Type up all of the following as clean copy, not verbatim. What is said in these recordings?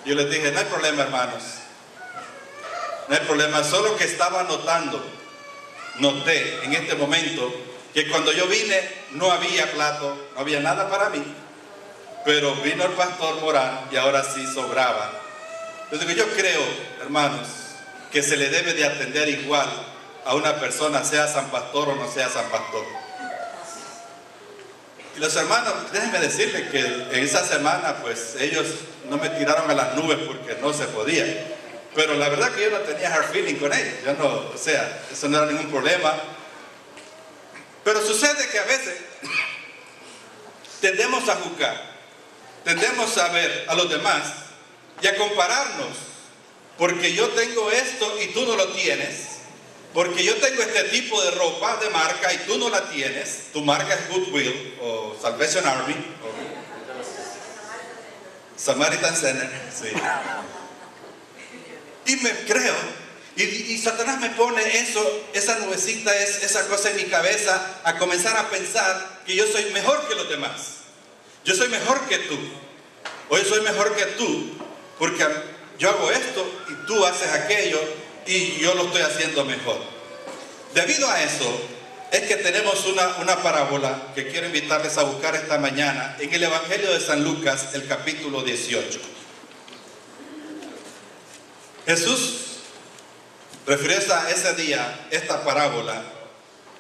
Yo les dije, no hay problema, hermanos. No hay problema, solo que estaba noté en este momento que cuando yo vine no había plato, no había nada para mí. Pero vino el pastor Morán y ahora sí sobraba. Entonces yo creo, hermanos, que se le debe de atender igual a una persona, sea San Pastor o no sea San Pastor. Y los hermanos, déjenme decirles que en esa semana, pues ellos no me tiraron a las nubes porque no se podía. Pero la verdad que yo no tenía hard feeling con ellos. Yo no, o sea, eso no era ningún problema. Pero sucede que a veces tendemos a juzgar, tendemos a ver a los demás y a compararnos. Porque yo tengo esto y tú no lo tienes. Porque yo tengo este tipo de ropa de marca y tú no la tienes. Tu marca es Goodwill o Salvation Army o Samaritan Center. Sí. Y me creo, y Satanás me pone eso, esa nubecita, esa cosa en mi cabeza, a comenzar a pensar que yo soy mejor que los demás. Yo soy mejor que tú. O yo soy mejor que tú, porque yo hago esto y tú haces aquello y yo lo estoy haciendo mejor. Debido a eso, es que tenemos una parábola que quiero invitarles a buscar esta mañana en el Evangelio de San Lucas, el capítulo 18. Jesús refirió a ese día esta parábola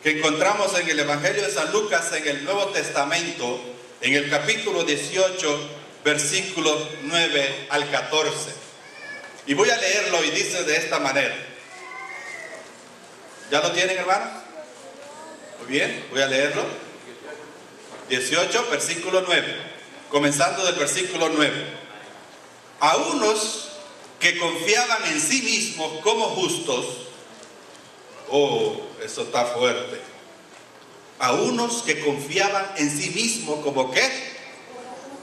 que encontramos en el Evangelio de San Lucas en el Nuevo Testamento, en el capítulo 18, versículos 9 al 14. Y voy a leerlo y dice de esta manera. ¿Ya lo tienen, hermanos? Muy bien, voy a leerlo. 18, versículo 9. Comenzando del versículo 9. A unos que confiaban en sí mismos como justos. Oh, eso está fuerte. A unos que confiaban en sí mismos como ¿qué?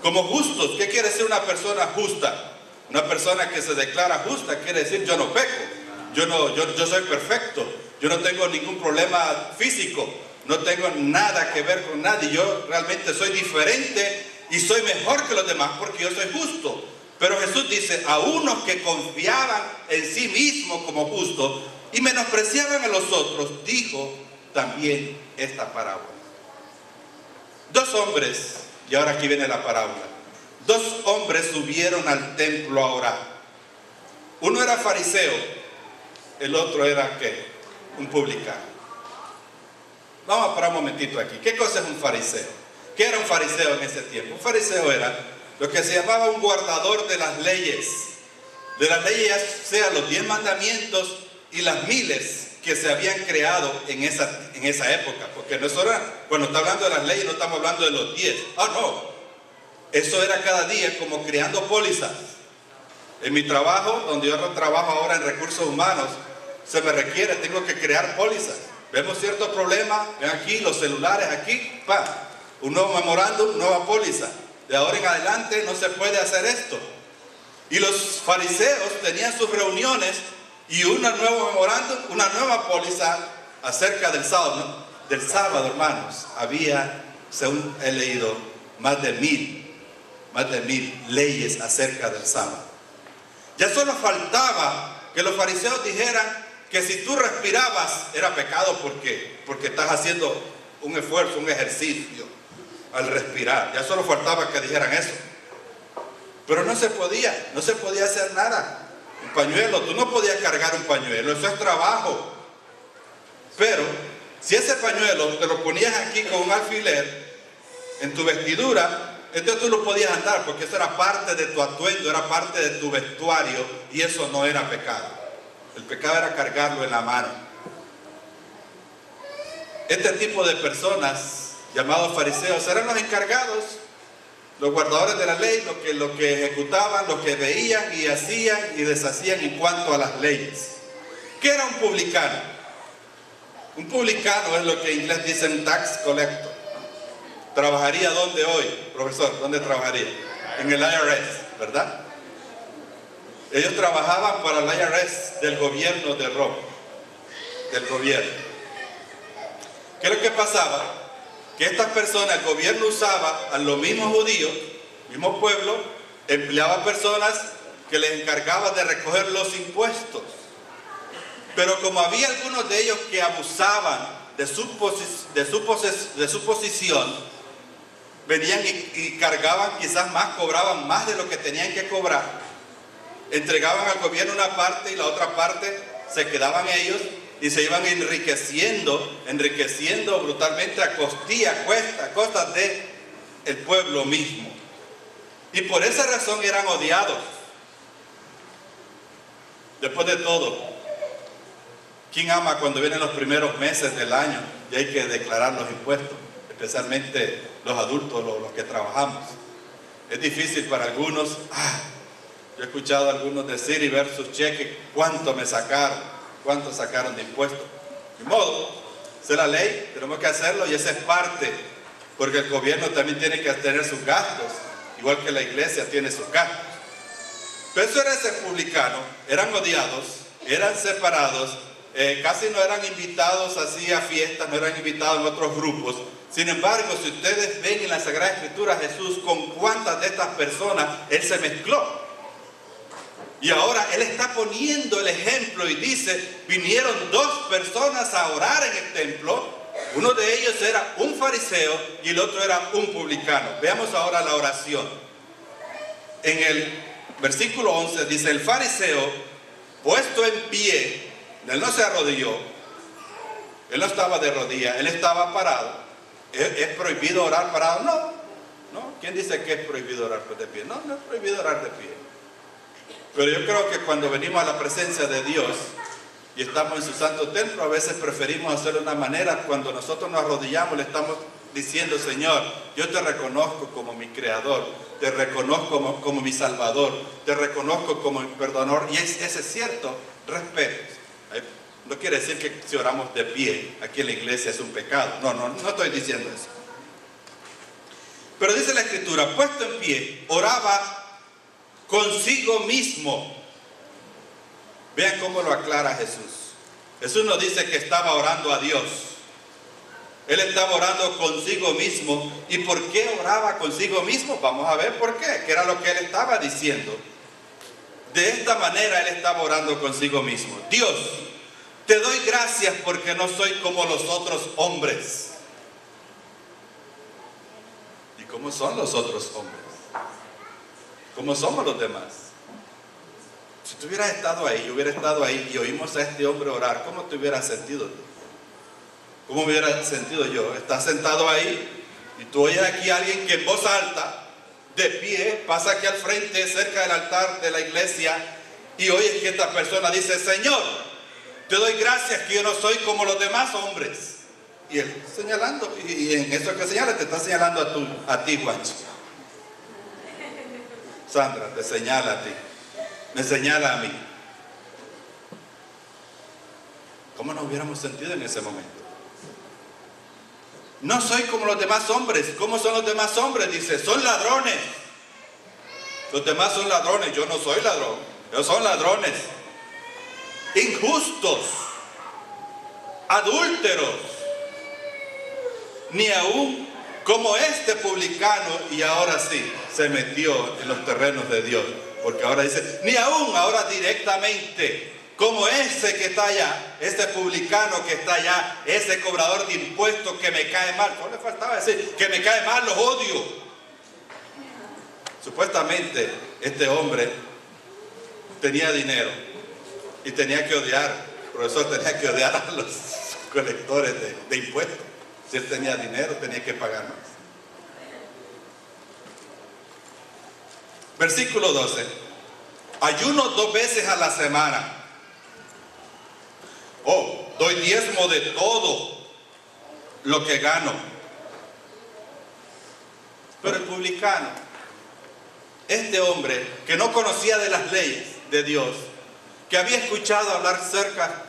Como justos. ¿Qué quiere decir una persona justa? Una persona que se declara justa quiere decir yo no peco, yo soy perfecto, yo no tengo ningún problema físico, no tengo nada que ver con nadie, yo realmente soy diferente y soy mejor que los demás porque yo soy justo. Pero Jesús dice, a unos que confiaban en sí mismos como justos y menospreciaban a los otros, dijo también esta parábola. Dos hombres, y ahora aquí viene la parábola, dos hombres subieron al templo a orar. Uno era fariseo, el otro era ¿qué? Un publicano. Vamos a parar un momentito aquí. ¿Qué cosa es un fariseo? ¿Qué era un fariseo en ese tiempo? Un fariseo era lo que se llamaba un guardador de las leyes. De las leyes, sea los 10 mandamientos y las miles que se habían creado en esa época. Porque no es hora, cuando está hablando de las leyes, no estamos hablando de los 10. Ah, no. Eso era cada día como creando pólizas. En mi trabajo, donde yo trabajo ahora en recursos humanos, se me requiere, tengo que crear pólizas. Vemos ciertos problemas, ven aquí, los celulares aquí, un nuevo memorándum, nueva póliza. De ahora en adelante no se puede hacer esto. Y los fariseos tenían sus reuniones y un nuevo memorándum, una nueva póliza acerca del sábado. ¿No? Del sábado, hermanos, había, según he leído, más de mil leyes acerca del sábado. Ya solo faltaba que los fariseos dijeran que si tú respirabas era pecado porque estás haciendo un esfuerzo, un ejercicio al respirar. Ya solo faltaba que dijeran eso. Pero no se podía hacer nada. Un pañuelo, tú no podías cargar un pañuelo, eso es trabajo. Pero si ese pañuelo te lo ponías aquí con un alfiler en tu vestidura, entonces tú no podías andar porque eso era parte de tu atuendo, era parte de tu vestuario y eso no era pecado. El pecado era cargarlo en la mano. Este tipo de personas, llamados fariseos, eran los encargados, los guardadores de la ley, los que ejecutaban, los que veían y hacían y deshacían en cuanto a las leyes. ¿Qué era un publicano? Un publicano es lo que en inglés dicen tax collector. ¿Trabajaría dónde hoy, profesor? ¿Dónde trabajaría? En el IRS, ¿verdad? Ellos trabajaban para el IRS del gobierno de Roma, del gobierno. ¿Qué es lo que pasaba? Que estas personas, el gobierno usaba a los mismos judíos, mismo pueblo, empleaba personas que les encargaba de recoger los impuestos. Pero como había algunos de ellos que abusaban de su posición, venían y cargaban quizás más, cobraban más de lo que tenían que cobrar, entregaban al gobierno una parte y la otra parte se quedaban ellos y se iban enriqueciendo brutalmente a costa de el pueblo mismo. Y por esa razón eran odiados. Después de todo, ¿quién ama cuando vienen los primeros meses del año y hay que declarar los impuestos? Especialmente los adultos, los que trabajamos. Es difícil para algunos. Yo he escuchado a algunos decir y ver sus cheques, cuánto sacaron de impuestos. De modo, esa es la ley, tenemos que hacerlo y esa es parte, porque el gobierno también tiene que tener sus gastos, igual que la iglesia tiene sus gastos. Pero eso era ese publicano, eran odiados, eran separados, casi no eran invitados así a fiestas, no eran invitados en otros grupos. Sin embargo, si ustedes ven en la Sagrada Escritura Jesús con cuántas de estas personas Él se mezcló. Y ahora Él está poniendo el ejemplo y dice, vinieron dos personas a orar en el templo. Uno de ellos era un fariseo y el otro era un publicano. Veamos ahora la oración. En el versículo 11 dice, el fariseo, puesto en pie, él no se arrodilló, él no estaba de rodillas, él estaba parado. ¿Es prohibido orar parado? No. ¿Quién dice que es prohibido orar de pie? No es prohibido orar de pie. Pero yo creo que cuando venimos a la presencia de Dios y estamos en su santo templo, a veces preferimos hacerlo de una manera. Cuando nosotros nos arrodillamos, le estamos diciendo, Señor, yo te reconozco como mi creador, te reconozco como mi salvador, te reconozco como mi perdonador. Y ese es cierto respeto. No quiere decir que si oramos de pie aquí en la iglesia es un pecado. No estoy diciendo eso. Pero dice la Escritura, puesto en pie, oraba consigo mismo. Vean cómo lo aclara Jesús. Jesús nos dice que estaba orando a Dios. Él estaba orando consigo mismo. ¿Y por qué oraba consigo mismo? Vamos a ver por qué, que era lo que él estaba diciendo. De esta manera él estaba orando consigo mismo. Dios, te doy gracias porque no soy como los otros hombres. ¿Y cómo son los otros hombres? ¿Cómo somos los demás? Si tú hubieras estado ahí, yo hubiera estado ahí y oímos a este hombre orar, ¿cómo te hubieras sentido tú? ¿Cómo me hubiera sentido yo? Estás sentado ahí y tú oyes aquí a alguien que en voz alta, de pie, pasa aquí al frente, cerca del altar de la iglesia, y oyes que esta persona dice, Señor, te doy gracias que yo no soy como los demás hombres. Y él señalando, y en eso que señala, te está señalando a ti, Juancho. Sandra, te señala a ti, me señala a mí. ¿Cómo nos hubiéramos sentido en ese momento? No soy como los demás hombres. ¿Cómo son los demás hombres? Dice, son ladrones. Los demás son ladrones, yo no soy ladrón. Ellos son ladrones. Injustos. Adúlteros. Ni aún como este publicano, y ahora sí, se metió en los terrenos de Dios. Porque ahora dice, ni aún, ahora directamente, como ese que está allá, ese publicano que está allá, ese cobrador de impuestos que me cae mal. ¿Cómo le faltaba decir? Que me cae mal, los odio. Supuestamente, este hombre tenía dinero y tenía que odiar, el profesor tenía que odiar a los colectores de impuestos. Si él tenía dinero, tenía que pagar más. Versículo 12. Ayuno 2 veces a la semana. Doy diezmo de todo lo que gano. Pero el publicano, este hombre que no conocía de las leyes de Dios, que había escuchado hablar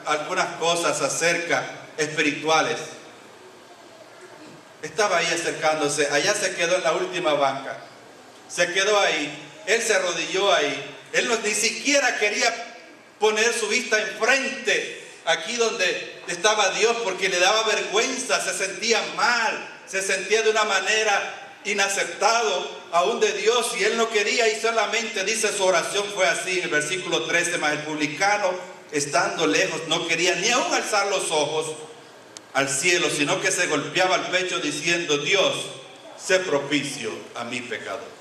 algunas cosas acerca espirituales, estaba ahí acercándose. Allá se quedó en la última banca, se quedó ahí, él se arrodilló ahí, él ni siquiera quería poner su vista enfrente, aquí donde estaba Dios, porque le daba vergüenza, se sentía mal, se sentía de una manera inaceptado aún de Dios, y él no quería, y solamente dice su oración fue así en el versículo 13, mas el publicano, estando lejos, no quería ni aún alzar los ojos al cielo, sino que se golpeaba el pecho diciendo: Dios, sé propicio a mi pecador.